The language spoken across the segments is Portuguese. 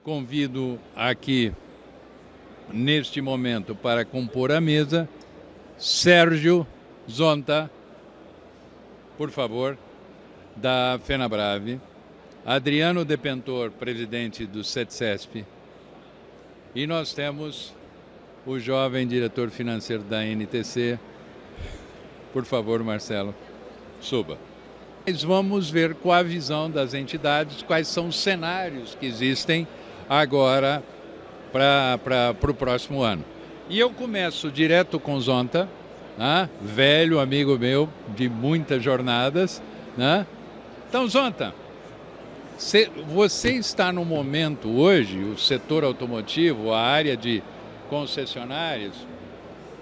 Convido aqui, neste momento, para compor a mesa, Sérgio Zonta, por favor, da FenaBrave, Adriano Depentor, presidente do CETCESP, e nós temos o jovem diretor financeiro da NTC. Por favor, Marcelo, suba. Nós vamos ver com a visão das entidades quais são os cenários que existem agora para o próximo ano. E eu começo direto com Zonta, né? Velho amigo meu de muitas jornadas, né? Então, Zonta, você está no momento hoje, o setor automotivo, a área de concessionários,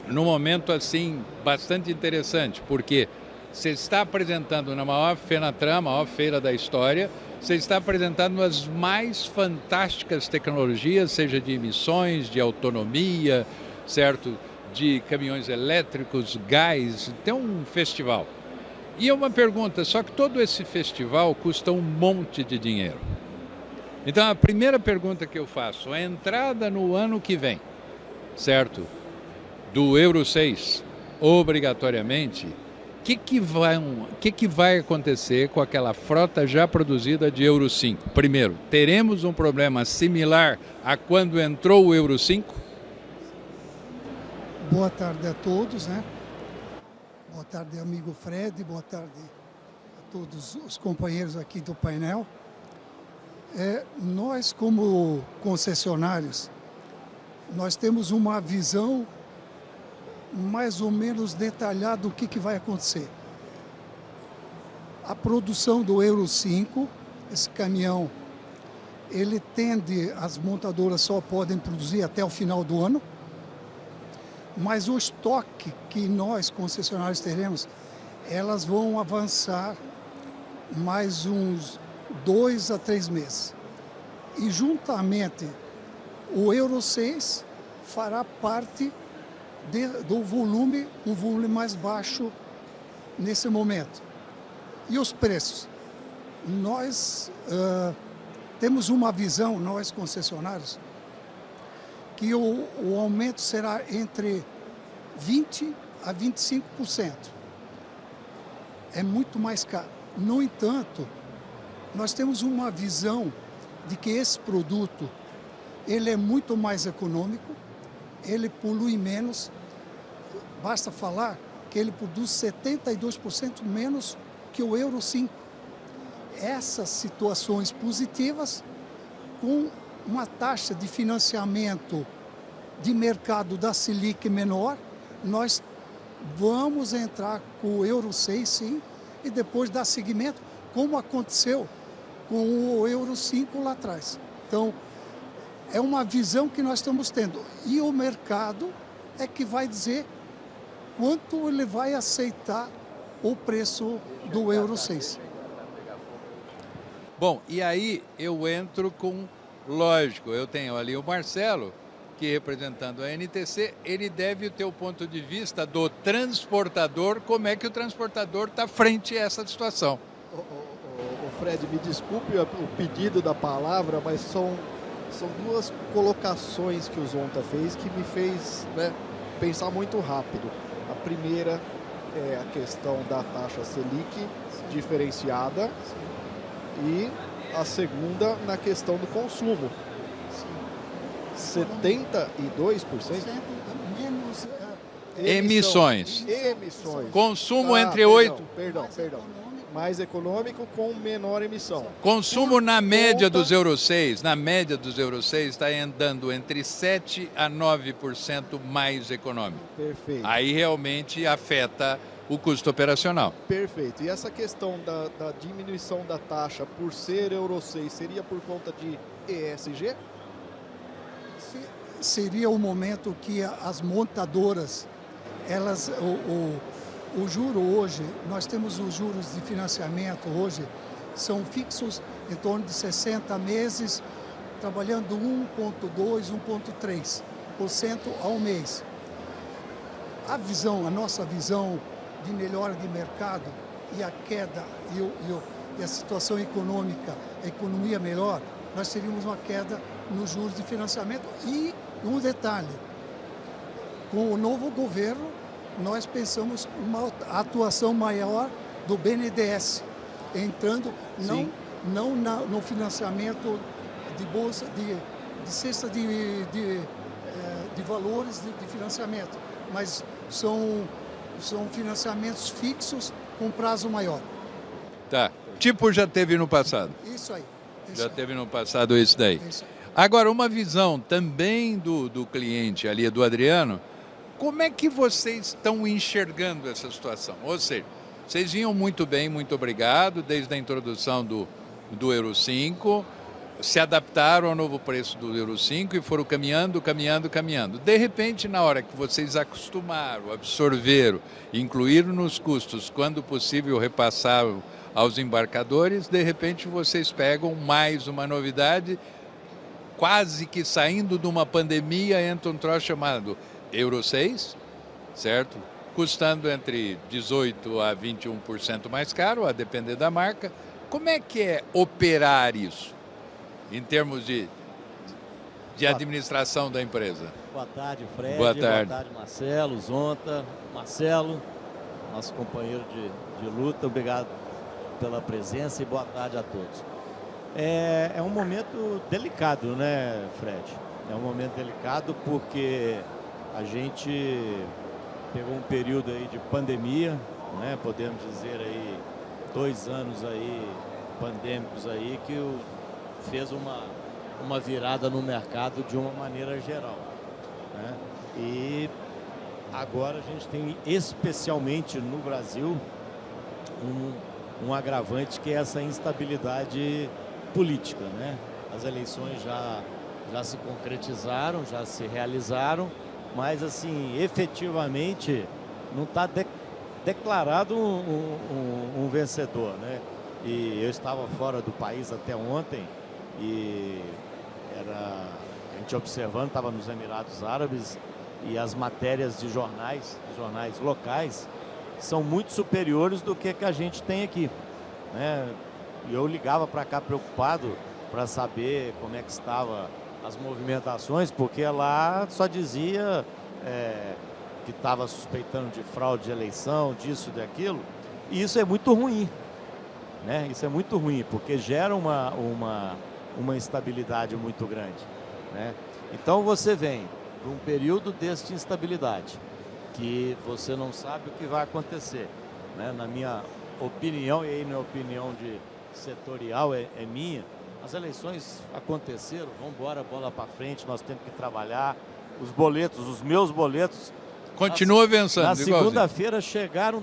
num momento assim bastante interessante, porque você está apresentando na maior Fenatran, a maior feira da história, você está apresentando as mais fantásticas tecnologias, seja de emissões, de autonomia, certo? De caminhões elétricos, gás, tem um festival. E uma pergunta, só que todo esse festival custa um monte de dinheiro. Então a primeira pergunta que eu faço, a entrada no ano que vem, certo? Do Euro 6, obrigatoriamente, o que vai acontecer com aquela frota já produzida de Euro 5? Primeiro, teremos um problema similar a quando entrou o Euro 5? Boa tarde a todos, né? Boa tarde, amigo Fred, boa tarde a todos os companheiros aqui do painel. Nós, como concessionários, nós temos uma visão mais ou menos detalhada do que vai acontecer. A produção do Euro 5, esse caminhão, ele tende, as montadoras só podem produzir até o final do ano, mas o estoque que nós, concessionários, teremos, elas vão avançar mais uns 2 a 3 meses. E juntamente, o Euro 6 fará parte do volume, um volume mais baixo nesse momento. E os preços? Nós temos uma visão, nós concessionários, que o aumento será entre 20% a 25%. É muito mais caro. No entanto, nós temos uma visão de que esse produto ele é muito mais econômico, ele polui menos, basta falar que ele produz 72% menos que o Euro 5. Essas situações positivas, com uma taxa de financiamento de mercado da Selic menor, nós vamos entrar com o Euro 6, sim, e depois dar seguimento, como aconteceu com o Euro 5 lá atrás. Então, é uma visão que nós estamos tendo. E o mercado é que vai dizer quanto ele vai aceitar o preço do Euro 6. Bom, e aí eu entro com, lógico, eu tenho ali o Marcelo, que representando a NTC, ele deve ter o ponto de vista do transportador, como é que o transportador está frente a essa situação. Fred, me desculpe o pedido da palavra, mas são duas colocações que o Zonta fez que me fez, né, pensar muito rápido. A primeira é a questão da taxa Selic diferenciada e a segunda na questão do consumo. 72% menos emissões. Consumo entre 8... Perdão. Mais econômico com menor emissão. Consumo na média dos Euro 6, está andando entre 7% a 9% mais econômico. Perfeito. Aí realmente afeta o custo operacional. Perfeito. E essa questão da diminuição da taxa por ser Euro 6 seria por conta de ESG? Seria o momento que as montadoras, elas, o juro hoje, nós temos os juros de financiamento hoje, são fixos em torno de 60 meses, trabalhando 1,2%, 1,3% ao mês. A nossa visão de melhora de mercado e a queda e a situação econômica, a economia melhor, nós teríamos uma queda nos juros de financiamento. E um detalhe, com o novo governo, nós pensamos uma atuação maior do BNDES, entrando no financiamento de bolsa, de cesta de valores de financiamento, mas são financiamentos fixos com prazo maior. Tá. Tipo já teve no passado. Isso aí. Já teve no passado isso daí. Isso aí. Agora, uma visão também do cliente ali, do Adriano, como é que vocês estão enxergando essa situação? Ou seja, vocês vinham muito bem, muito obrigado, desde a introdução do Euro 5, se adaptaram ao novo preço do Euro 5 e foram caminhando. De repente, na hora que vocês acostumaram, absorveram, incluíram nos custos, quando possível, repassaram aos embarcadores, de repente vocês pegam mais uma novidade, quase que saindo de uma pandemia, entra um troço chamado Euro 6, certo? Custando entre 18% a 21% mais caro, a depender da marca. Como é que é operar isso, em termos de administração da empresa? Boa tarde, Fred. Boa tarde. Boa tarde, Marcelo, Zonta, Marcelo, nosso companheiro de luta. Obrigado pela presença e boa tarde a todos. É um momento delicado, né, Fred? É um momento delicado porque a gente pegou um período aí de pandemia, né? Podemos dizer aí 2 anos aí pandêmicos aí que fez uma virada no mercado de uma maneira geral, né? E agora a gente tem, especialmente no Brasil, um agravante que é essa instabilidade política, né? As eleições já se concretizaram, já se realizaram, mas assim, efetivamente não está declarado um vencedor, né? E eu estava fora do país até ontem e a gente observando, estava nos Emirados Árabes, e as matérias de jornais locais são muito superiores do que a gente tem aqui, né? E eu ligava para cá preocupado para saber como é que estava as movimentações, porque lá só dizia que estava suspeitando de fraude de eleição, disso, daquilo, e isso é muito ruim, né? Isso é muito ruim, porque gera uma instabilidade muito grande, né? Então você vem para um período desta instabilidade, que você não sabe o que vai acontecer, né? Na minha opinião, e aí não é opinião de setorial, é minha, as eleições aconteceram, vamos embora, bola para frente, nós temos que trabalhar. Os meus boletos continua vencendo. Na segunda-feira chegaram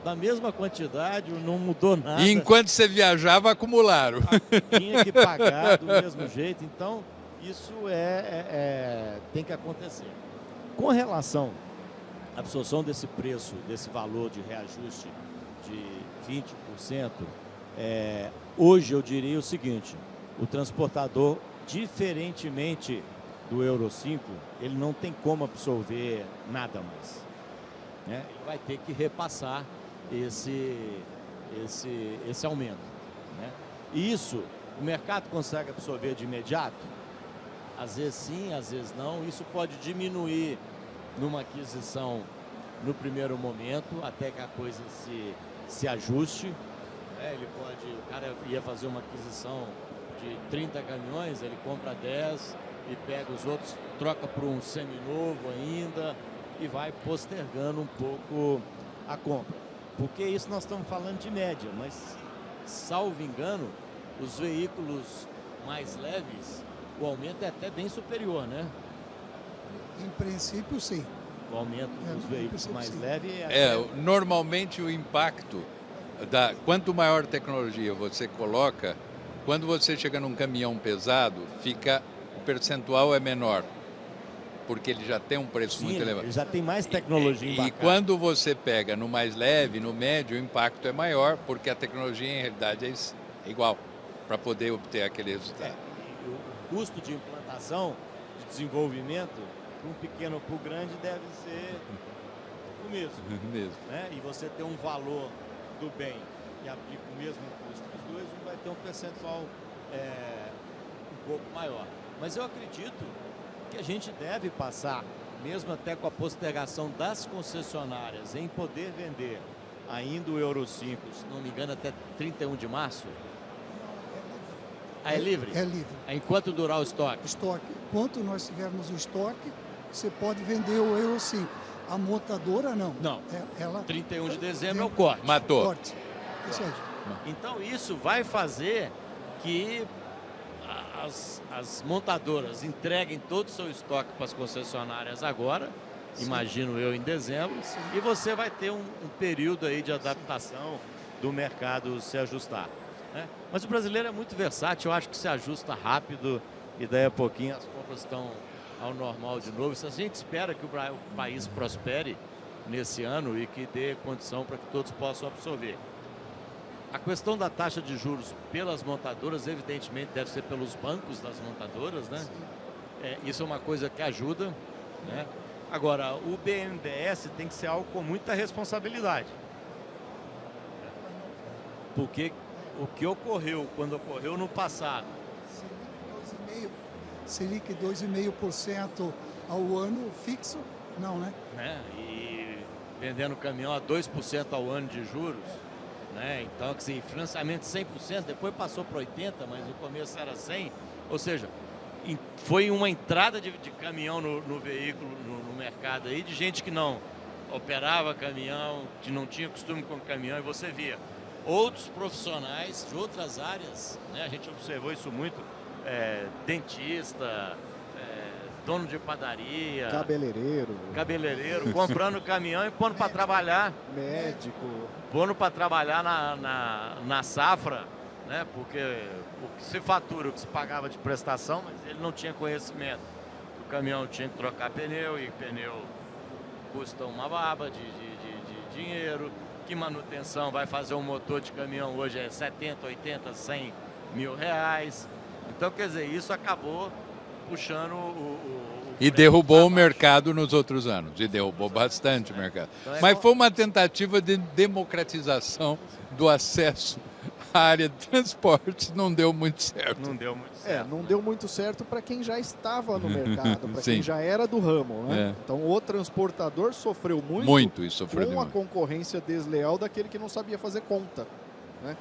da mesma quantidade, não mudou nada. E enquanto você viajava, acumularam. Tinha que pagar do mesmo jeito, então isso tem que acontecer. Com relação à absorção desse preço, desse valor de reajuste de 20%, hoje eu diria o seguinte: o transportador, diferentemente do Euro 5, ele não tem como absorver nada mais, né? Ele vai ter que repassar esse aumento, né? E isso, o mercado consegue absorver de imediato? Às vezes sim, às vezes não. Isso pode diminuir numa aquisição no primeiro momento, até que a coisa se ajuste, né? O cara ia fazer uma aquisição de 30 caminhões, ele compra 10 e pega os outros, troca por um seminovo ainda e vai postergando um pouco a compra. Porque isso nós estamos falando de média, mas, salvo engano, os veículos mais leves, o aumento é até bem superior, né? Em princípio, sim. O aumento dos veículos mais leves normalmente o impacto quanto maior tecnologia você coloca, quando você chega num caminhão pesado, o percentual é menor, porque ele já tem um preço muito elevado. Ele já tem mais tecnologia embarcada. E quando você pega no mais leve, no médio, o impacto é maior, porque a tecnologia em realidade é igual, para poder obter aquele resultado. O custo de implantação, de desenvolvimento, para um pequeno ou para o grande, deve ser o mesmo. Né? E você tem um valor do bem que aplica o mesmo custo dos dois, um vai ter um percentual um pouco maior. Mas eu acredito que a gente deve passar, mesmo até com a postergação das concessionárias, em poder vender ainda o Euro 5, se não me engano, até 31 de março. Ah, é livre? É livre. Enquanto durar o estoque? Estoque. Enquanto nós tivermos o estoque, você pode vender o Euro 5. A montadora não. Não. Ela 31 de dezembro é o corte. Matou. corte. Isso aí. Então isso vai fazer que as montadoras entreguem todo o seu estoque para as concessionárias agora, sim, imagino eu, em dezembro, sim, e você vai ter um período aí de adaptação, sim, do mercado se ajustar, né? Mas o brasileiro é muito versátil, eu acho que se ajusta rápido e daí a pouquinho as compras estão ao normal de novo. Se a gente espera que o país prospere nesse ano e que dê condição para que todos possam absorver. A questão da taxa de juros pelas montadoras, evidentemente, deve ser pelos bancos das montadoras, né? Isso é uma coisa que ajuda, né? Agora, o BNDES tem que ser algo com muita responsabilidade. Porque o que ocorreu, quando ocorreu no passado... Selic 2,5% ao ano fixo? Não, né? E vendendo caminhão a 2% ao ano de juros... né? Então, assim, financiamento 100%, depois passou para 80%, mas no começo era 100%. Ou seja, foi uma entrada de caminhão no veículo, no mercado aí, de gente que não operava caminhão, que não tinha costume com caminhão, e você via outros profissionais de outras áreas, né? A gente observou isso muito, dentista, dono de padaria, cabeleireiro, comprando caminhão e pondo para trabalhar, médico, pondo para trabalhar na safra, né? Porque o que se fatura, o que se pagava de prestação, mas ele não tinha conhecimento. O caminhão tinha que trocar pneu, e pneu custa uma baba de dinheiro. Que manutenção vai fazer um motor de caminhão hoje é 70, 80, 100 mil reais. Então, quer dizer, isso acabou puxando e derrubou o mercado nos outros anos. E derrubou bastante o mercado. Então, mas foi uma tentativa de democratização do acesso à área de transporte. Não deu muito certo. Não deu muito certo. Não deu muito certo para quem já estava no mercado, para quem já era do ramo, né? Então o transportador sofreu muito e sofreu com a concorrência desleal daquele que não sabia fazer conta, né?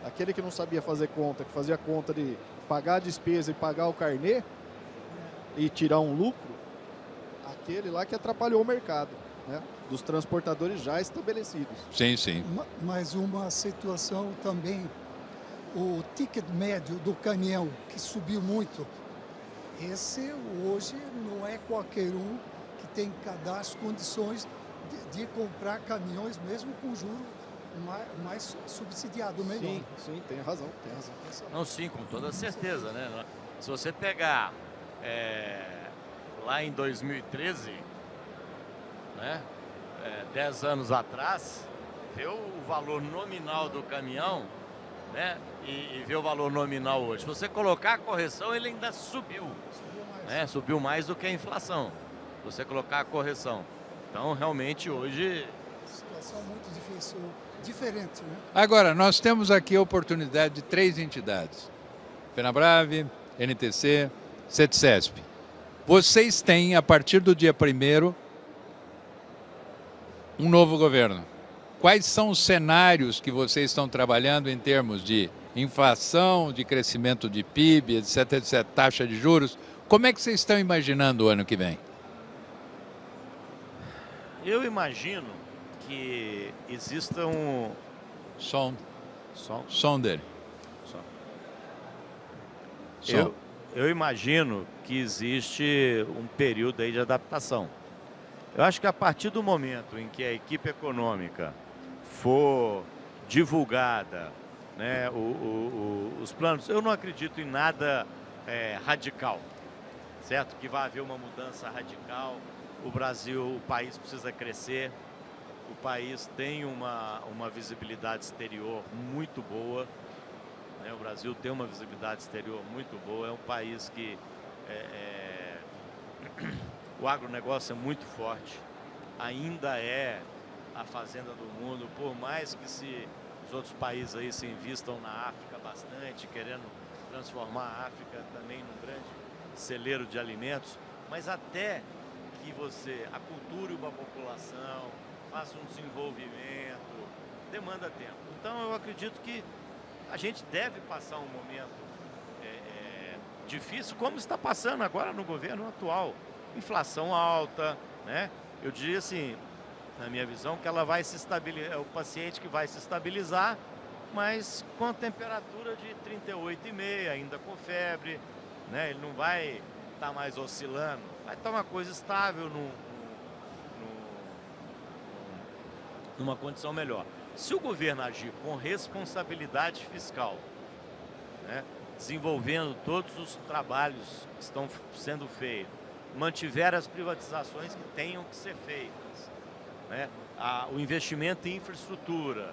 Aquele que não sabia fazer conta, que fazia conta de pagar a despesa e pagar o carnê e tirar um lucro, aquele lá que atrapalhou o mercado, né? Dos transportadores já estabelecidos. Sim, sim. Mas uma situação também, o ticket médio do caminhão, que subiu muito, esse hoje não é qualquer um que tem cadastro, condições de comprar caminhões, mesmo com juros mais subsidiado, melhor. Sim, tem razão. Não, sim, com toda certeza, né? Se você pegar lá em 2013, né, 10 anos atrás, ver o valor nominal do caminhão, né, e ver o valor nominal hoje. Se você colocar a correção, ele ainda subiu, né? Subiu mais do que a inflação. Se você colocar a correção. Então, realmente, hoje... Situação muito difícil, diferente, né? Agora, nós temos aqui a oportunidade de 3 entidades. FenaBrave, NTC, CETCESP. Vocês têm, a partir do dia 1º, um novo governo. Quais são os cenários que vocês estão trabalhando em termos de inflação, de crescimento de PIB, etc, etc, taxa de juros? Como é que vocês estão imaginando o ano que vem? Eu imagino que exista um... Som dele. Som. Eu imagino que existe um período aí de adaptação. Eu acho que a partir do momento em que a equipe econômica for divulgada, né, os planos, eu não acredito em nada radical, certo? Que vai haver uma mudança radical. O Brasil, o país precisa crescer, o país tem uma visibilidade exterior muito boa, né? O Brasil tem uma visibilidade exterior muito boa, é um país que o agronegócio é muito forte, ainda é a fazenda do mundo, por mais que os outros países aí se investam na África bastante, querendo transformar a África também num grande celeiro de alimentos, mas até que você aculture uma população, faça um desenvolvimento, demanda tempo. Então eu acredito que a gente deve passar um momento difícil, como está passando agora no governo atual. Inflação alta, né? Eu diria assim, na minha visão, que ela vai se estabilizar, é o paciente que vai se estabilizar, mas com temperatura de 38,5, ainda com febre, né? Ele não vai estar mais oscilando, vai estar uma coisa estável numa condição melhor. Se o governo agir com responsabilidade fiscal, né? Desenvolvendo todos os trabalhos que estão sendo feitos, mantiver as privatizações que tenham que ser feitas, né? O investimento em infraestrutura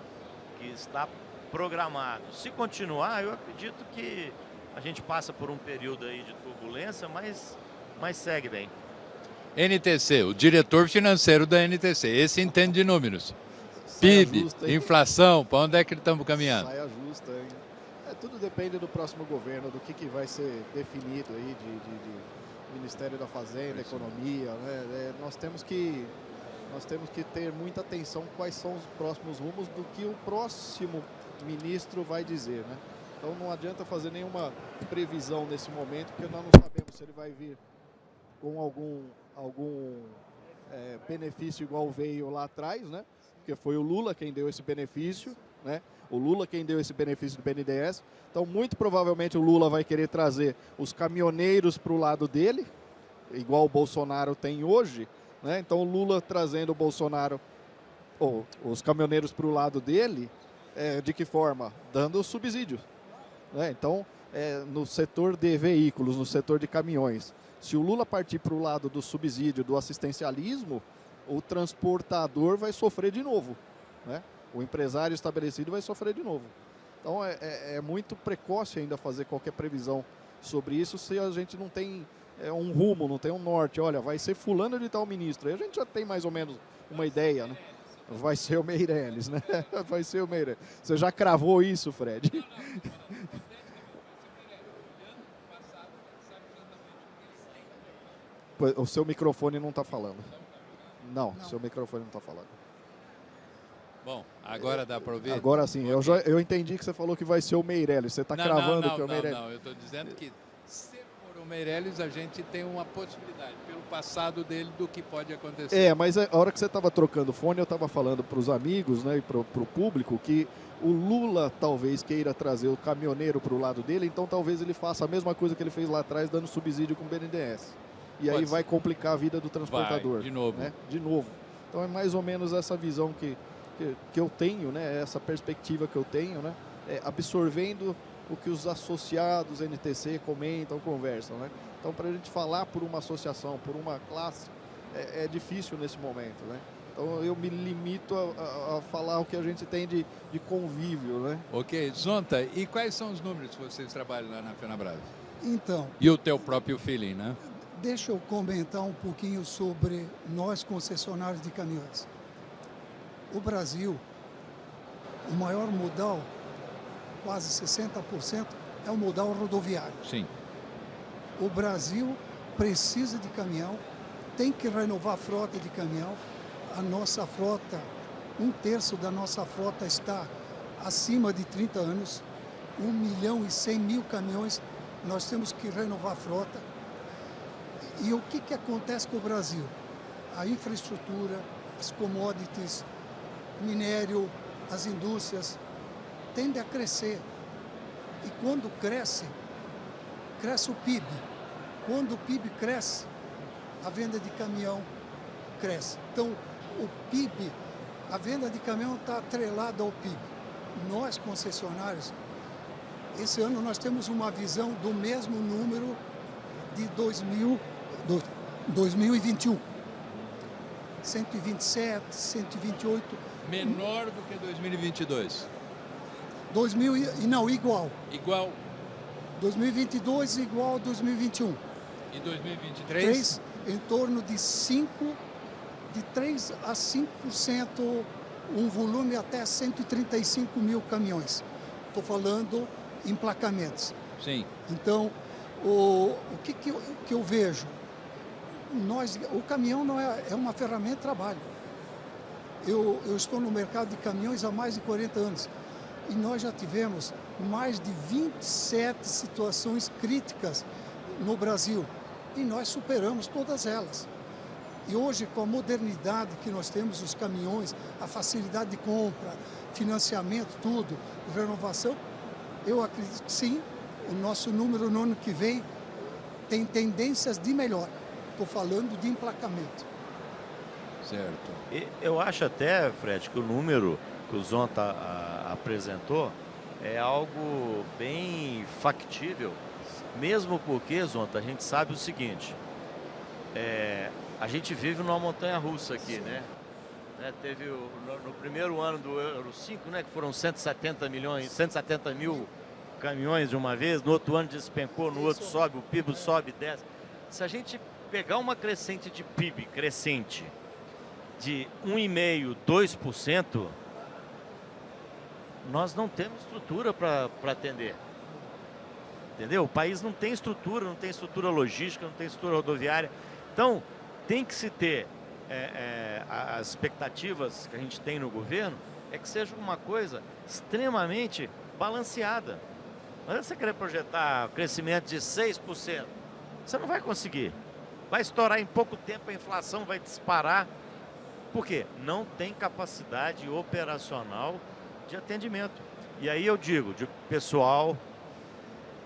que está programado. Se continuar, eu acredito que a gente passa por um período aí de turbulência, mas segue bem. NTC, o diretor financeiro da NTC, esse entende de números. Saia PIB, justa, hein? inflação, para onde é que estamos caminhando? Saia justa, hein? Tudo depende do próximo governo, do que vai ser definido aí de Ministério da Fazenda, Economia, né? Nós temos que ter muita atenção quais são os próximos rumos do que o próximo ministro vai dizer, né? Então não adianta fazer nenhuma previsão nesse momento, porque nós não sabemos se ele vai vir com algum benefício igual veio lá atrás, né? Porque foi o Lula quem deu esse benefício, né? O Lula quem deu esse benefício do BNDES. Então, muito provavelmente, o Lula vai querer trazer os caminhoneiros para o lado dele, igual o Bolsonaro tem hoje, né? Então, o Lula trazendo o Bolsonaro, ou os caminhoneiros para o lado dele, de que forma? Dando subsídio, né? Então, no setor de veículos, no setor de caminhões, se o Lula partir para o lado do subsídio, do assistencialismo, o transportador vai sofrer de novo, né? O empresário estabelecido vai sofrer de novo. Então é muito precoce ainda fazer qualquer previsão sobre isso se a gente não tem um rumo, não tem um norte. Olha, vai ser fulano de tal ministro. Aí a gente já tem mais ou menos uma ideia, né? Vai ser o Meirelles, né? Vai ser o Meirelles. Você já cravou isso, Fred? O seu microfone não está falando. Não, seu microfone não está falando. Bom, agora dá para ouvir? Agora sim, eu entendi que você falou que vai ser o Meirelles. Você está cravando que é o Meirelles. Não, eu estou dizendo que se for o Meirelles, a gente tem uma possibilidade, pelo passado dele, do que pode acontecer. Mas a hora que você estava trocando fone, eu estava falando para os amigos, né, e para o público, que o Lula talvez queira trazer o caminhoneiro para o lado dele, então talvez ele faça a mesma coisa que ele fez lá atrás, dando subsídio com o BNDES. E aí vai complicar a vida do transportador. Vai, de novo. Né? De novo. Então é mais ou menos essa visão que eu tenho, né? Essa perspectiva que eu tenho, né? Absorvendo o que os associados NTC comentam, conversam, né? Então, para a gente falar por uma associação, por uma classe, é difícil nesse momento, né? Então, eu me limito a falar o que a gente tem de convívio, né? Ok. Zonta, e quais são os números que vocês trabalham lá na FenaBrave? Então, E o teu próprio feeling, né? deixa eu comentar um pouquinho sobre nós concessionários de caminhões. O Brasil, o maior modal, quase 60%, é o modal rodoviário. Sim. O Brasil precisa de caminhão, tem que renovar a frota de caminhão. A nossa frota, 1/3 da nossa frota está acima de 30 anos, 1.100.000 caminhões, nós temos que renovar a frota. E o que acontece com o Brasil? A infraestrutura, as commodities, minério, as indústrias tendem a crescer. E quando cresce o PIB. Quando o PIB cresce, a venda de caminhão cresce. Então, o PIB, a venda de caminhão está atrelada ao PIB. Nós, concessionários, esse ano nós temos uma visão do mesmo número de 2021. 127, 128. Menor do que 2022. Não, igual. Igual. 2022 igual a 2021. E 2023? Em torno de 3 a 5%, um volume até 135 mil caminhões. Estou falando emplacamentos. Sim. Então, O que eu vejo? O caminhão não é uma ferramenta de trabalho. Eu estou no mercado de caminhões há mais de 40 anos e nós já tivemos mais de 27 situações críticas no Brasil e nós superamos todas elas. E hoje, com a modernidade que nós temos, os caminhões, a facilidade de compra, financiamento, tudo, renovação, eu acredito que sim, o nosso número no ano que vem tem tendências de melhora. Estou falando de emplacamento. Certo. E eu acho até, Fred, que o número que o Zonta apresentou é algo bem factível, mesmo porque, Zonta, a gente sabe o seguinte, a gente vive numa montanha-russa aqui, né? Teve no primeiro ano do Euro 5, né, que foram 170 mil caminhões de uma vez, no outro ano despencou, no outro sobe, o PIB sobe, desce. Se a gente pegar uma crescente de PIB crescente de 1,5%, 2%, nós não temos estrutura para atender. Entendeu? O país não tem estrutura logística, não tem estrutura rodoviária. Então, tem que se ter as expectativas que a gente tem no governo é que seja uma coisa extremamente balanceada. Não é você querer projetar crescimento de 6%, você não vai conseguir. Vai estourar em pouco tempo, a inflação vai disparar. Por quê? Não tem capacidade operacional de atendimento. E aí eu digo, de pessoal,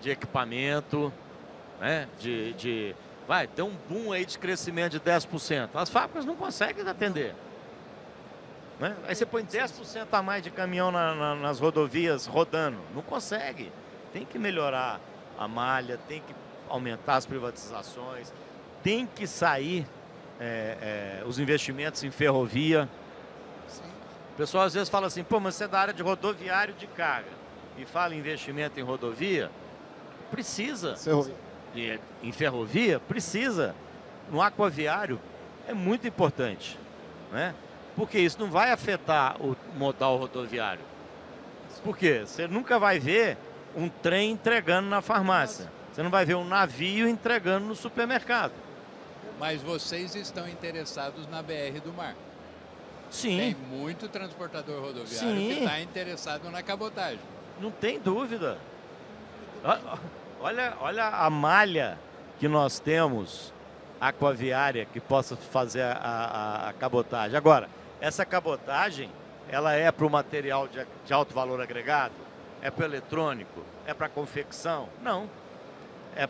de equipamento, né? Vai ter um boom aí de crescimento de 10%. As fábricas não conseguem atender. Né? Aí você põe 10% a mais de caminhão nas rodovias rodando. Não consegue. Tem que melhorar a malha, tem que aumentar as privatizações, tem que sair os investimentos em ferrovia. O pessoal às vezes fala assim, pô, mas você é da área de rodoviário de carga e fala em investimento em rodovia, precisa. Em ferrovia, precisa. No aquaviário é muito importante, né? Porque isso não vai afetar o modal rodoviário. Por quê? Você nunca vai ver um trem entregando na farmácia. Você não vai ver um navio entregando no supermercado. Mas vocês estão interessados na BR do Mar. Sim. Tem muito transportador rodoviário que está interessado na cabotagem. Não tem dúvida. Olha a malha que nós temos aquaviária que possa fazer a cabotagem. Agora, essa cabotagem, ela é para o material de alto valor agregado? É para o eletrônico? É para a confecção? Não. É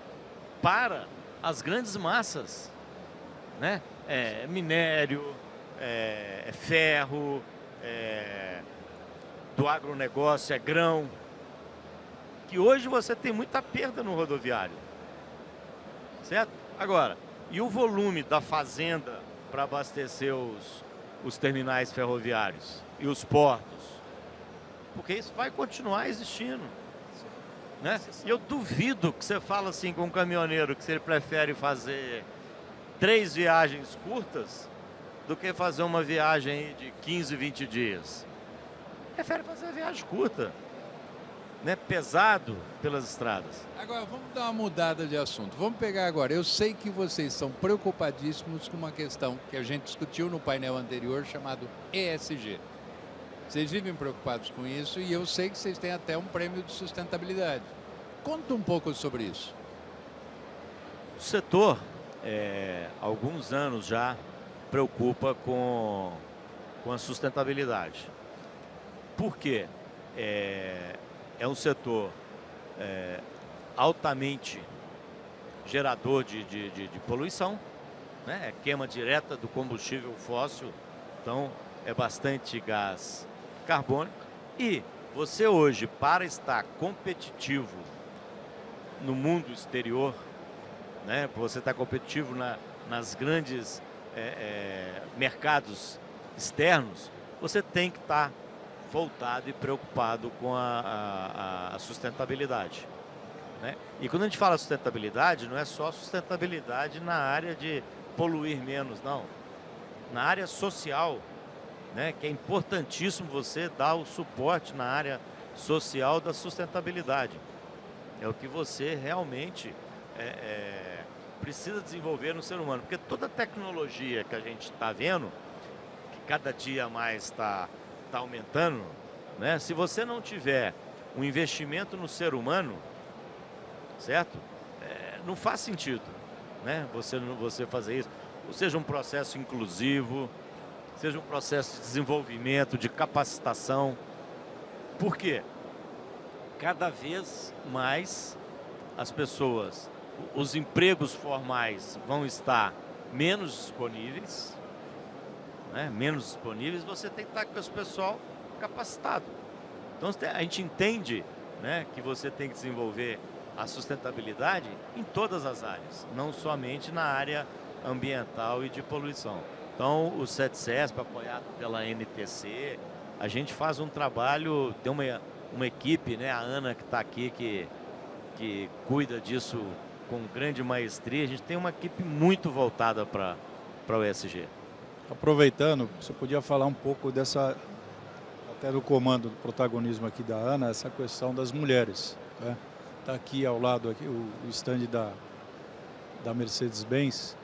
para as grandes massas, né? É minério, é ferro, do agronegócio, é grão. Que hoje você tem muita perda no rodoviário, certo? Agora, e o volume da fazenda para abastecer os terminais ferroviários e os portos? Porque isso vai continuar existindo, né? E eu duvido que você fala assim com um caminhoneiro que ele prefere fazer 3 viagens curtas do que fazer uma viagem de 15, 20 dias. Prefere fazer a viagem curta, né, pesado pelas estradas. Agora, vamos dar uma mudada de assunto. Vamos pegar agora. Eu sei que vocês são preocupadíssimos com uma questão que a gente discutiu no painel anterior, chamado ESG. Vocês vivem preocupados com isso e eu sei que vocês têm até um prêmio de sustentabilidade. Conta um pouco sobre isso. O setor, há alguns anos já, preocupa com a sustentabilidade. Por quê? É um setor altamente gerador de poluição, né? É queima direta do combustível fóssil, então é bastante gás carbônico. E você hoje, para estar competitivo no mundo exterior, né? Você está competitivo nas grandes mercados externos, você tem que estar voltado e preocupado com a sustentabilidade, né? E quando a gente fala sustentabilidade, não é só sustentabilidade na área de poluir menos, não. Na área social, né, que é importantíssimo você dar o suporte na área social da sustentabilidade. É o que você realmente precisa desenvolver no ser humano. Porque toda a tecnologia que a gente está vendo, que cada dia mais está aumentando, né? Se você não tiver um investimento no ser humano, certo? Não faz sentido, né? Você fazer isso. Ou seja, um processo inclusivo, seja um processo de desenvolvimento, de capacitação. Por quê? Cada vez mais as pessoas, os empregos formais vão estar menos disponíveis, né? Menos disponíveis, você tem que estar com esse pessoal capacitado. Então a gente entende, né, que você tem que desenvolver a sustentabilidade em todas as áreas, não somente na área ambiental e de poluição. Então o CETCESP, apoiado pela NTC, a gente faz um trabalho, tem uma equipe, né, a Ana que está aqui, que cuida disso com grande maestria. A gente tem uma equipe muito voltada para o ESG. Aproveitando, você podia falar um pouco até do comando, do protagonismo aqui da Ana, essa questão das mulheres, né? Está aqui ao lado aqui, o stand da Mercedes-Benz,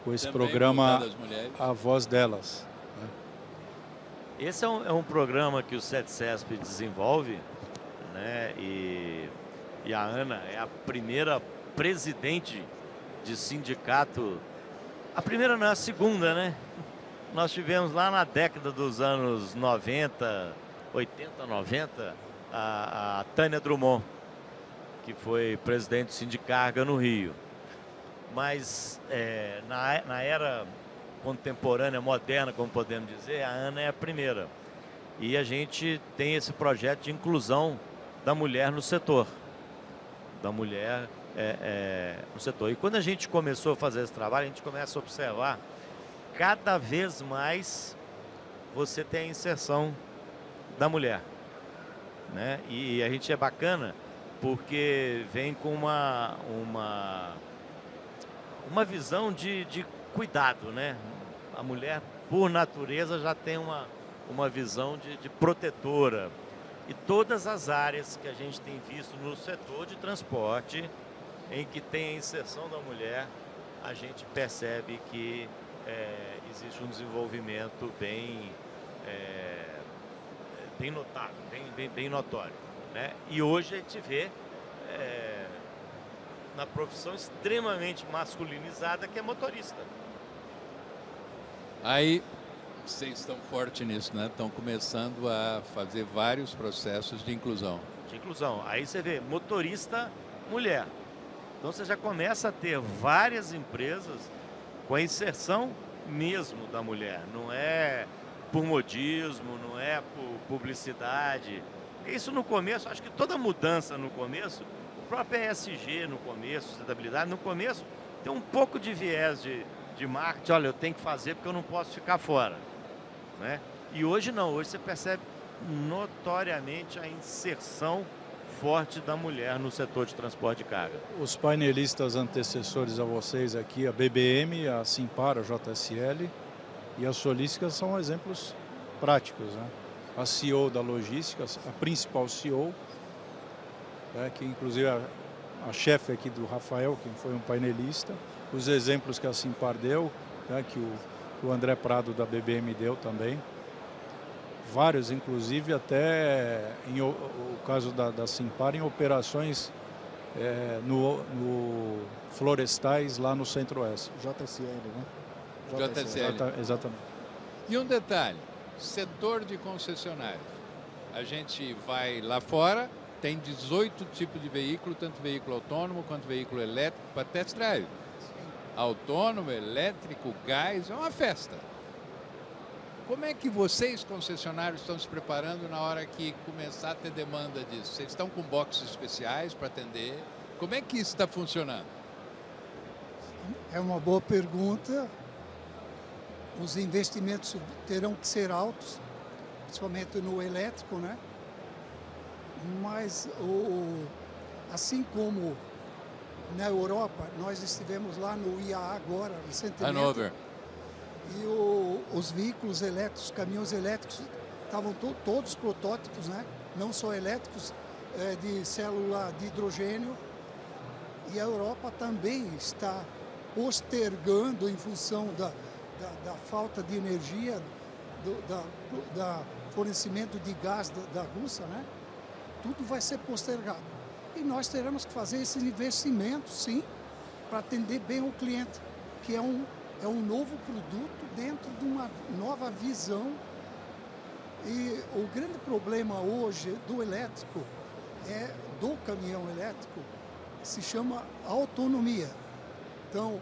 com esse Também programa voltado A Voz Delas. Esse é um programa que o CETCESP desenvolve, né? E a Ana é a primeira presidente de sindicato. A primeira não, é a segunda, né? Nós tivemos lá na década dos anos 90, 80, 90, a Tânia Drummond, que foi presidente do Sindicarga no Rio. Mas na era contemporânea, moderna, como podemos dizer, a Ana é a primeira. E a gente tem esse projeto de inclusão da mulher no setor. Da mulher no setor. E quando a gente começou a fazer esse trabalho, a gente começa a observar cada vez mais você tem a inserção da mulher, né? E a gente é bacana porque vem com uma visão de cuidado, né? A mulher, por natureza, já tem uma visão de protetora. E todas as áreas que a gente tem visto no setor de transporte, em que tem a inserção da mulher, a gente percebe que existe um desenvolvimento bem notável, bem notório, né? E hoje a gente vê na profissão extremamente masculinizada, que é motorista. Aí, vocês estão fortes nisso, né? Estão começando a fazer vários processos de inclusão. De inclusão. Aí você vê motorista mulher. Então você já começa a ter várias empresas com a inserção mesmo da mulher. Não é por modismo, não é por publicidade. Isso no começo, acho que toda mudança no começo, o próprio ESG no começo, sustentabilidade, no começo tem um pouco de viés de marketing. Olha, eu tenho que fazer porque eu não posso ficar fora, né? E hoje não, hoje você percebe notoriamente a inserção forte da mulher no setor de transporte de carga. Os painelistas antecessores a vocês aqui, a BBM, a Simpar, a JSL e a Solística são exemplos práticos, né? A CEO da logística, a principal CEO, que inclusive a chefe aqui do Rafael, que foi um painelista, os exemplos que a Simpar deu, né, que o André Prado da BBM deu também. Vários, inclusive, até o caso da Simpar, em operações no florestais lá no Centro-Oeste. JSL, né? JSL. Exatamente. E um detalhe, setor de concessionários. A gente vai lá fora, tem 18 tipos de veículo, tanto veículo autônomo quanto veículo elétrico, para test drive. Autônomo, elétrico, gás, é uma festa. Como é que vocês, concessionários, estão se preparando na hora que começar a ter demanda disso? Vocês estão com boxes especiais para atender? Como é que isso está funcionando? É uma boa pergunta. Os investimentos terão que ser altos, principalmente no elétrico, né? Mas, assim como na Europa, nós estivemos lá no IAA agora, recentemente. Hanover. E os veículos elétricos, caminhões elétricos, estavam todos protótipos, né? Não só elétricos, de célula de hidrogênio. E a Europa também está postergando em função da falta de energia, da fornecimento de gás da Rússia, né? Tudo vai ser postergado. E nós teremos que fazer esse investimento, sim, para atender bem o cliente, que é um novo produto dentro de uma nova visão. E o grande problema hoje do elétrico, do caminhão elétrico, se chama autonomia. Então,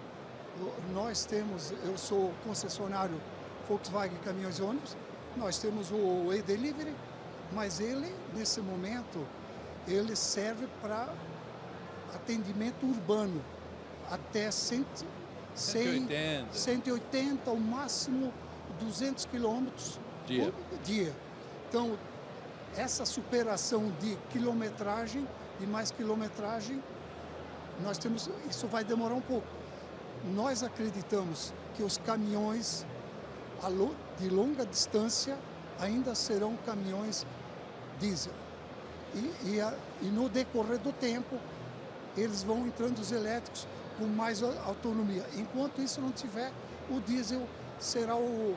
eu sou concessionário Volkswagen Caminhões e Ônibus, nós temos o e-Delivery, mas ele, nesse momento, ele serve para atendimento urbano, até 180, ao máximo 200 quilômetros por dia. Então, essa superação de quilometragem, de mais quilometragem, isso vai demorar um pouco. Nós acreditamos que os caminhões de longa distância ainda serão caminhões diesel. E no decorrer do tempo, eles vão entrando os elétricos com mais autonomia. Enquanto isso não tiver, o diesel será o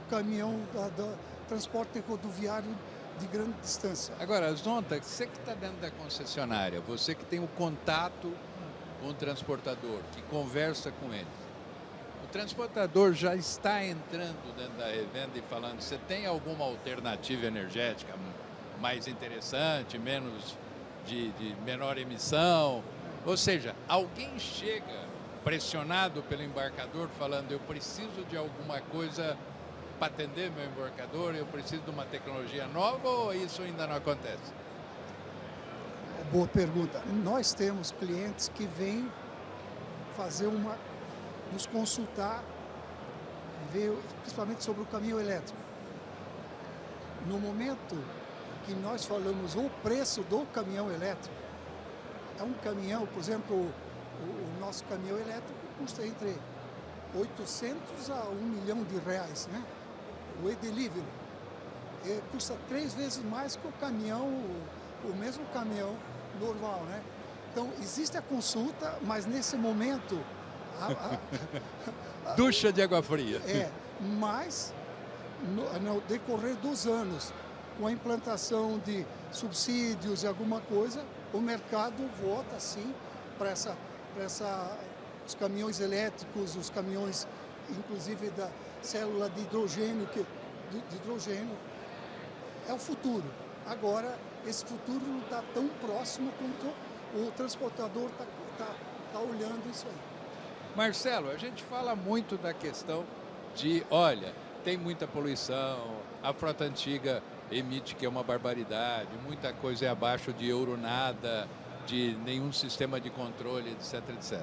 caminhão do transporte rodoviário de grande distância. Agora, Zonta, você que está dentro da concessionária, você que tem o contato com o transportador, que conversa com eles, o transportador já está entrando dentro da revenda e falando, você tem alguma alternativa energética mais interessante, menos de menor emissão? Ou seja, alguém chega pressionado pelo embarcador falando, eu preciso de alguma coisa para atender meu embarcador, eu preciso de uma tecnologia nova, ou isso ainda não acontece? Boa pergunta. Nós temos clientes que vêm nos consultar, principalmente sobre o caminhão elétrico. No momento que nós falamos o preço do caminhão elétrico, é um caminhão, por exemplo, o nosso caminhão elétrico custa entre 800 a 1 milhão de reais, né? O e-Delivery custa 3 vezes mais que o mesmo caminhão normal, né? Então, existe a consulta, mas nesse momento... Ducha de água fria. Mas no decorrer dos anos, com a implantação de subsídios e alguma coisa, o mercado volta, sim, para os caminhões elétricos, os caminhões, inclusive da célula de hidrogênio, é o futuro. Agora, esse futuro não está tão próximo quanto o transportador está olhando isso aí. Marcelo, a gente fala muito da questão de, olha, tem muita poluição, a frota antiga emite que é uma barbaridade, muita coisa é abaixo de euro nada, de nenhum sistema de controle, etc, etc.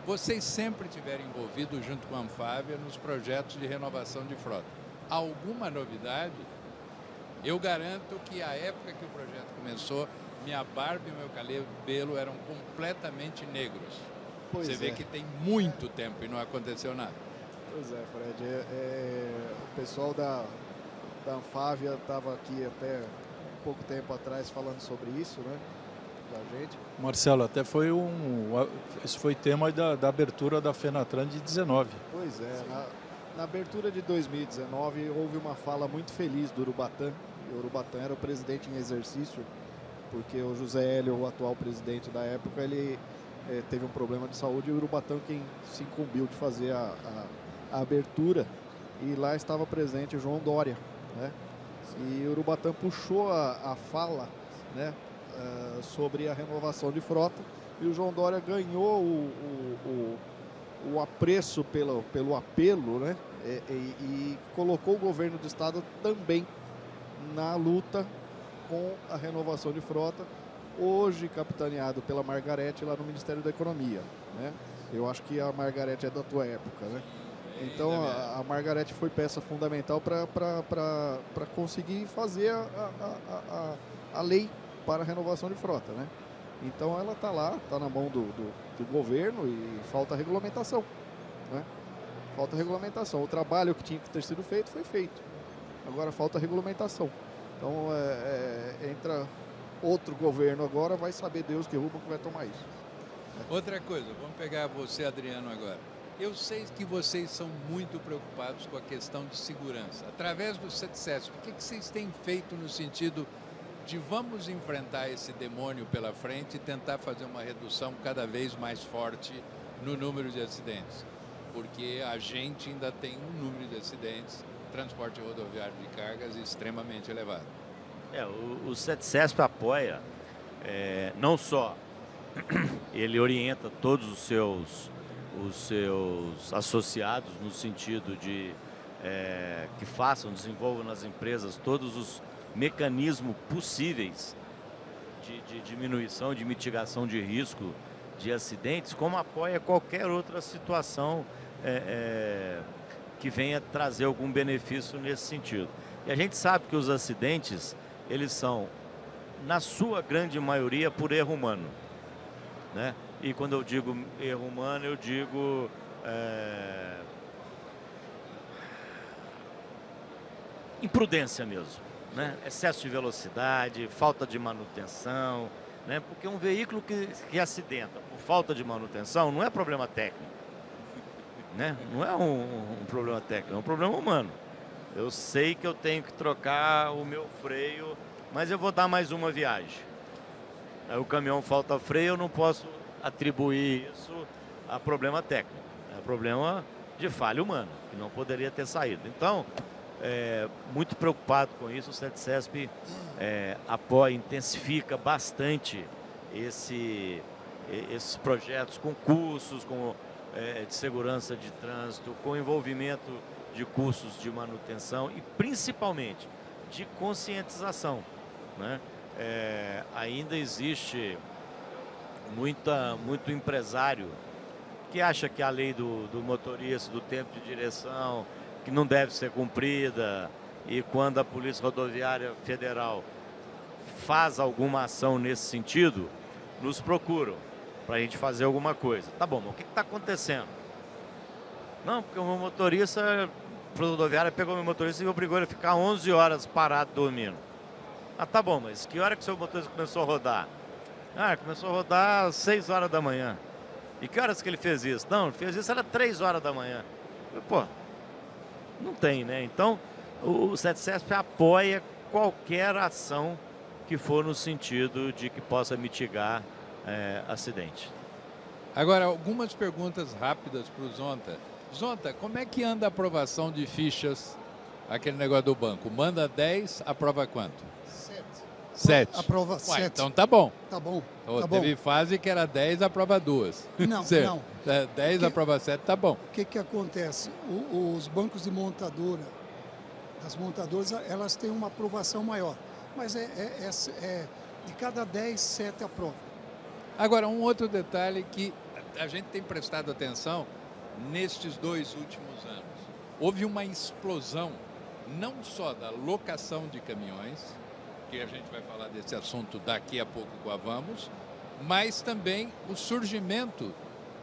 Vocês sempre estiveram envolvidos junto com a Anfávia nos projetos de renovação de frota. Alguma novidade? Eu garanto que a época que o projeto começou, minha barba e meu cabelo eram completamente negros. Você vê que tem muito tempo e não aconteceu nada. Pois é, Fred. O pessoal da Anfávia estava aqui até pouco tempo atrás falando sobre isso, né? Da gente. Marcelo, até esse foi tema da abertura da Fenatran de 19. Pois é, na abertura de 2019 houve uma fala muito feliz do Urubatã. O Urubatã era o presidente em exercício, porque o José Hélio, o atual presidente da época, ele teve um problema de saúde e o Urubatã quem se incumbiu de fazer a abertura, e lá estava presente o João Dória, né? E o Urubatã puxou a fala, né, sobre a renovação de frota, e o João Dória ganhou o apreço pelo apelo, né? E colocou o governo do estado também na luta com a renovação de frota, hoje capitaneado pela Margarete lá no Ministério da Economia, né? Eu acho que a Margarete é da tua época, né? Então a Margarete foi peça fundamental para conseguir fazer a lei para a renovação de frota, né? Então ela está lá, está na mão do governo, e falta regulamentação, né? Falta regulamentação. O trabalho que tinha que ter sido feito foi feito. Agora falta regulamentação. Então entra outro governo agora, vai saber Deus que rumo que vai tomar isso. Outra coisa, vamos pegar você, Adriano, agora. Eu sei que vocês são muito preocupados com a questão de segurança. Através do CETCESP, o que vocês têm feito no sentido de vamos enfrentar esse demônio pela frente e tentar fazer uma redução cada vez mais forte no número de acidentes? Porque a gente ainda tem um número de acidentes, transporte rodoviário de cargas extremamente elevado. O CETCESP apoia, não só ele orienta todos os seus associados no sentido de que desenvolvam nas empresas todos os mecanismos possíveis de diminuição, de mitigação de risco de acidentes, como apoia qualquer outra situação que venha trazer algum benefício nesse sentido. E a gente sabe que os acidentes, eles são, na sua grande maioria, por erro humano, né? E quando eu digo erro humano, eu digo imprudência mesmo, né? Excesso de velocidade, falta de manutenção, né? Porque um veículo que acidenta por falta de manutenção não é problema técnico, né? Não é um problema técnico, é um problema humano. Eu sei que eu tenho que trocar o meu freio, mas eu vou dar mais uma viagem. Aí o caminhão falta freio, eu não posso atribuir isso a problema técnico. É problema de falha humana, que não poderia ter saído. Então, muito preocupado com isso, o CETCESP apoia, intensifica bastante esses projetos com cursos de segurança de trânsito, com envolvimento de cursos de manutenção e principalmente de conscientização, né? Ainda existe muito empresário que acha que a lei do motorista, do tempo de direção, que não deve ser cumprida, e quando a Polícia Rodoviária Federal faz alguma ação nesse sentido, nos procuram para a gente fazer alguma coisa. Tá bom, mas o que está acontecendo? Não, porque o meu motorista, a rodoviária pegou meu motorista e obrigou ele a ficar 11 horas parado dormindo. Ah, tá bom, mas que hora que o seu motorista começou a rodar? Ah, começou a rodar às 6 horas da manhã. E que horas que ele fez isso? Não, ele fez isso, era 3 horas da manhã. Pô, não tem, né? Então, o CETCESP apoia qualquer ação que for no sentido de que possa mitigar acidente. Agora, algumas perguntas rápidas para o Zonta. Zonta, como é que anda a aprovação de fichas, aquele negócio do banco? Manda 10, aprova quanto? 7. Aprova 7. Então tá bom. Tá bom. Teve fase que era 10, aprova 2. Não, certo. não. 10, aprova 7, tá bom. O que acontece? Os bancos de montadora, as montadoras, elas têm uma aprovação maior. Mas de cada 10, 7 aprova. Agora, um outro detalhe que a gente tem prestado atenção nestes 2 últimos anos. Houve uma explosão, não só da locação de caminhões, que a gente vai falar desse assunto daqui a pouco com a Vamos, mas também o surgimento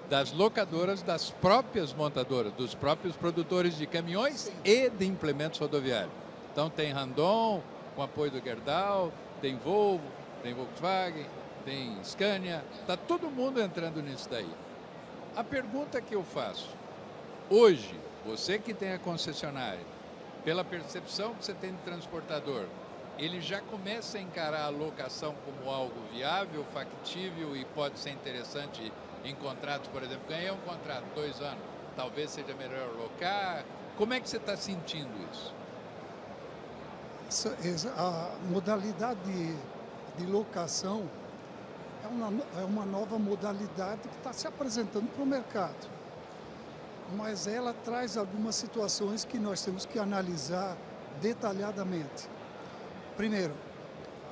das locadoras, das próprias montadoras, dos próprios produtores de caminhões. Sim. E de implementos rodoviários. Então tem Randon, com apoio do Gerdau, tem Volvo, tem Volkswagen, tem Scania, está todo mundo entrando nisso daí. A pergunta que eu faço, hoje, você que tem a concessionária, pela percepção que você tem de transportador, ele já começa a encarar a locação como algo viável, factível e pode ser interessante em contratos, por exemplo, ganhei um contrato 2 anos, talvez seja melhor locar. Como é que você está sentindo isso? A modalidade de locação é uma nova modalidade que está se apresentando para o mercado. Mas ela traz algumas situações que nós temos que analisar detalhadamente. Primeiro,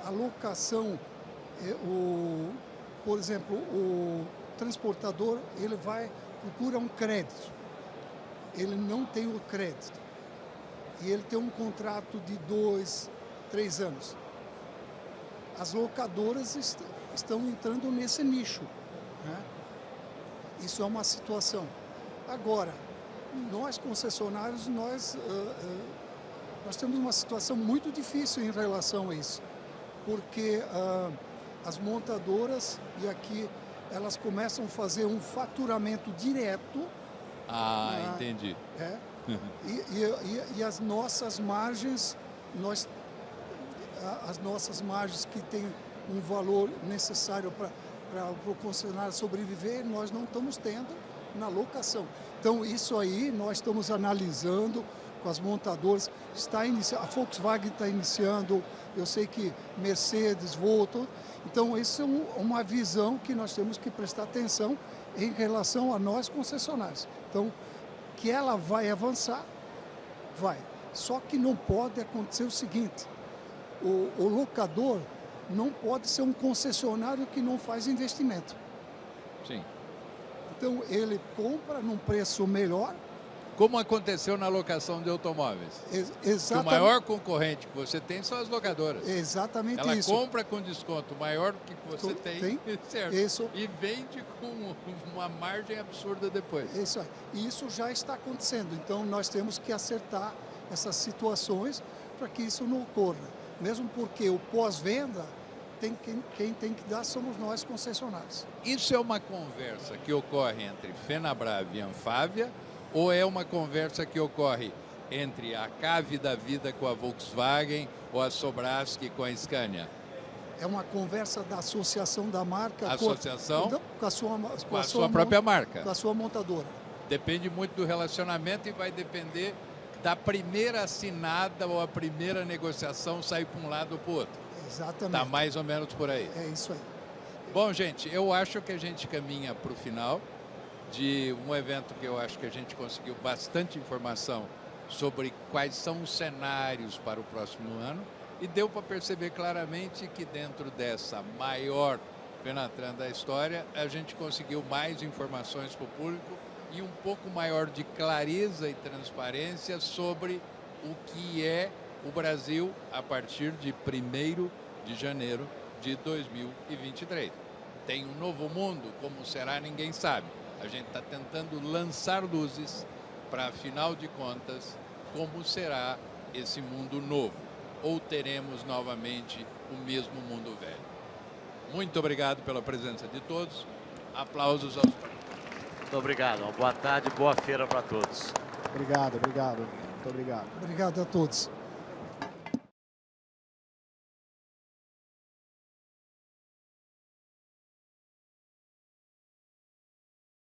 a locação, por exemplo, o transportador, ele procura um crédito. Ele não tem o crédito. E ele tem um contrato de 2, 3 anos. As locadoras estão entrando nesse nicho, né? Isso é uma situação. Agora, nós concessionários, nós temos uma situação muito difícil em relação a isso. porque as montadoras, e aqui elas começam a fazer um faturamento direto. Entendi. E as nossas margens, as nossas margens que têm um valor necessário para o concessionário sobreviver, nós não estamos tendo na locação. Então, isso aí nós estamos analisando com as montadoras. A Volkswagen está iniciando, eu sei que Mercedes, Volvo. Então, isso é uma visão que nós temos que prestar atenção em relação a nós concessionários. Então, que ela vai avançar, vai. Só que não pode acontecer o seguinte, o locador não pode ser um concessionário que não faz investimento. Sim. Então, ele compra num preço melhor. Como aconteceu na locação de automóveis. Exatamente. O maior concorrente que você tem são as locadoras. Exatamente Ela isso. Ela compra com desconto maior do que você tem certo? Isso. E vende com uma margem absurda depois. Isso aí. E isso já está acontecendo. Então, nós temos que acertar essas situações para que isso não ocorra. Mesmo porque o pós-venda, quem tem que dar somos nós, concessionários. Isso é uma conversa que ocorre entre Fenabrave e Anfávia, ou é uma conversa que ocorre entre a Cave da Vida com a Volkswagen ou a Sobraski com a Scania? É uma conversa da associação da marca com a sua própria marca. Com a sua montadora. Depende muito do relacionamento e vai depender da primeira assinada ou a primeira negociação sair para um lado ou para o outro. Exatamente. Está mais ou menos por aí. É isso aí. Bom, gente, eu acho que a gente caminha para o final de um evento que eu acho que a gente conseguiu bastante informação sobre quais são os cenários para o próximo ano e deu para perceber claramente que dentro dessa maior Fenatran da história, a gente conseguiu mais informações para o público e um pouco maior de clareza e transparência sobre o que é o Brasil a partir de 1º de janeiro de 2023. Tem um novo mundo, como será, ninguém sabe. A gente está tentando lançar luzes para, afinal de contas, como será esse mundo novo. Ou teremos novamente o mesmo mundo velho. Muito obrigado pela presença de todos. Aplausos aos... Muito obrigado. Uma boa tarde, boa feira para todos. Obrigado. Muito obrigado. Obrigado a todos.